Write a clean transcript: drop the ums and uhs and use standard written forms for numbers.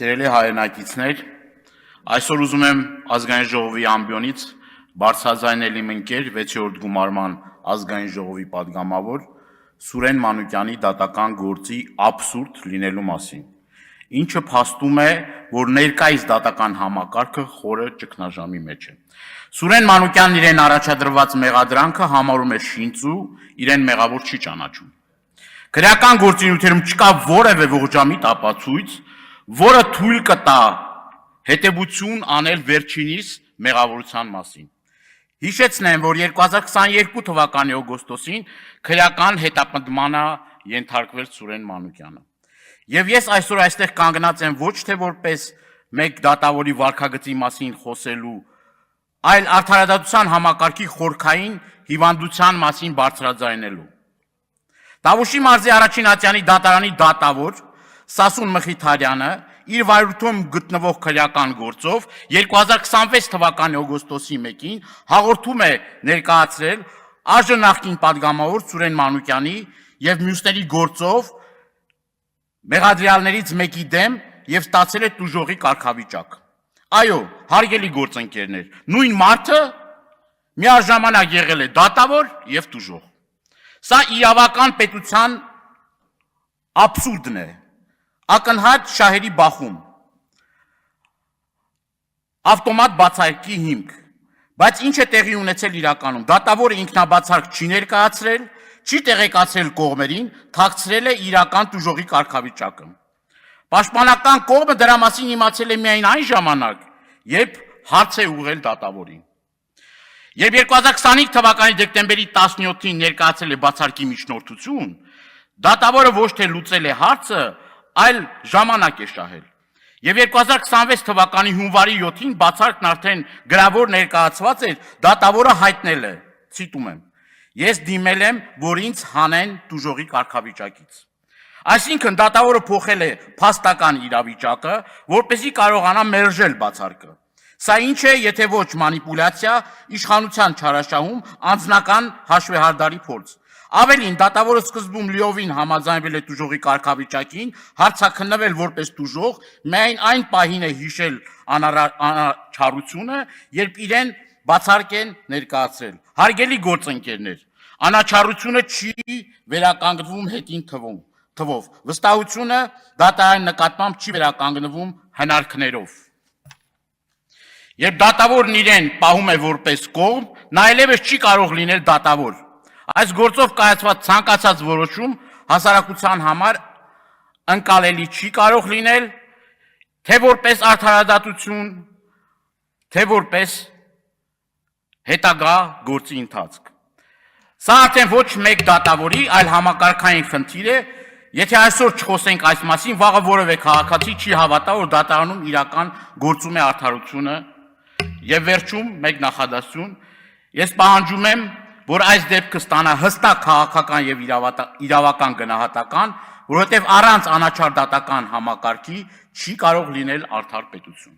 Սիրելի հայրենակիցներ, այսօր ուզում եմ ազգային ժողովի ամբիոնից բարձրաձայնել իմ ընկեր 6-րդ գումարման ազգային ժողովի падգամավոր Սուրեն Մանուկյանի դատական գործի աբսուրդ լինելու մասին, ինչը փաստում է, որ ներկայիս դատական համակարգը խորը ճգնաժամի մեջ է։ Սուրեն Մանուկյանն իրեն առաջադրված մեղադրանքը համարում է շինծու, իրեն մեղավոր չի ճանաչում։ Քրեական գործունեությունում չկա որևէ ողջամիտ ապացույց, որը թույլ կտա հետևություն անել վերջինիս մեղավորության մասին։ Հիշեցնեմ, որ 2022 թվականի օգոստոսին քրեական հետապնդմանը ենթարկվել Սուրեն Մանուկյանը։ Եվ ես այսօր այստեղ կանգնած եմ ոչ թե որպես մեկ դատավորի վարքագծի մասին խոսելու, այլ արդարադատության համակարգի խորքային հիվանդության մասին բարձրաձայնելու։ Տավուշի մարզի առաջին ատյանի դատարանի դատավոր Սասուն Մխիթարյանը իր վարույթում գտնվող քրեական գործով 2026 թվականի օգոստոսի 1-ին հաղորդում է ներկայացրել այժմ նախկին падգամավոր Սուրեն Մանուկյանի եւ մյուսների գործով մեղադրյալներից մեկի դեմ եւ ստացել է տուժողի կարգավիճակ։ Այո, հարգելի գործընկերներ, նույն մարդը միաժամանակ եղել է դատավոր եւ տուժող։ Սա իրավական պետության աբսուրդն է, ակնհայտ շահերի բախում, ավտոմատ բացարկի հիմք, բայց ինչ է տեղի ունեցել իրականում, դատավորը ինքնաբացարկ չի ներկայացրել, չի տեղեկացրել կողմերին, թաքցրել է իրական տուժողի կարգավիճակը։ Պաշտպանական կողմը դրա մասին իմացել է միայն այն ժամանակ, երբ հարց է ուղղել դատավորին։ Երբ 2025 թվականի դեկտեմբերի 17-ին ներկայացել է բացարկի միջնորդություն, դատավորը ոչ թե լուծել է հարցը, այլ ժամանակ է շահել։ Եվ 2026 թվականի հունվարի 7-ին բացարկն արդեն գրավոր ներկայացված էր, դատավորը հայտնել է, ցիտում եմ. «Ես դիմել եմ, որ ինձ հանեն տուժողի կարգավիճակից»։ Այսինքն դատավորը փոխել է փաստական իրավիճակը, որպեսզի կարողանա մերժել բացարկը։ Սա ինչ է, եթե ոչ մանիպուլյացիա, իշխանության չարաշահում, անձնական հաշվեհարդարի փորձ։ Ավելին, դատավորը սկզբում լիովին համաձայնվել է տուժողի կարգավիճակին, հարցաքննվել որպես տուժող, միայն այն պահին է հիշել անաչառությունը, երբ իրեն բացարկ են ներկայացրել։ Հարգելի գործընկերներ, անաչառությունը չի վերականգնվում հետին թվով, վստահությունը դատարանի նկատմամբ չի վերականգնվում հնարքներով։ Երբ դատավորն իրեն պահում է որպես կողմ, նա այլևս չի կարող լինել դատավոր։ Այս գործով կայացված ցանկացած որոշում հասարակության համար ընկալելի չի կարող լինել, թե որպես արդարադատություն, թե որպես հետագա գործի ընթացք։ Սա արդեն ոչ մեկ դատավորի, այլ համակարգային խնդիր է, եթե այսօր չխոսենք այս մասին, վաղը որևէ քաղաքացի չի հավատա, որ դատարանում իրական գործում է արդարությունը։ Եվ վերջում մեկ նախադասություն, ես պահանջում եմ, որ այս դեպքը ստանա հստակ քաղաքական եւ իրավական գնահատական, որովհետեւ առանց անաչառ դատական համակարգի չի կարող լինել արդար պետություն։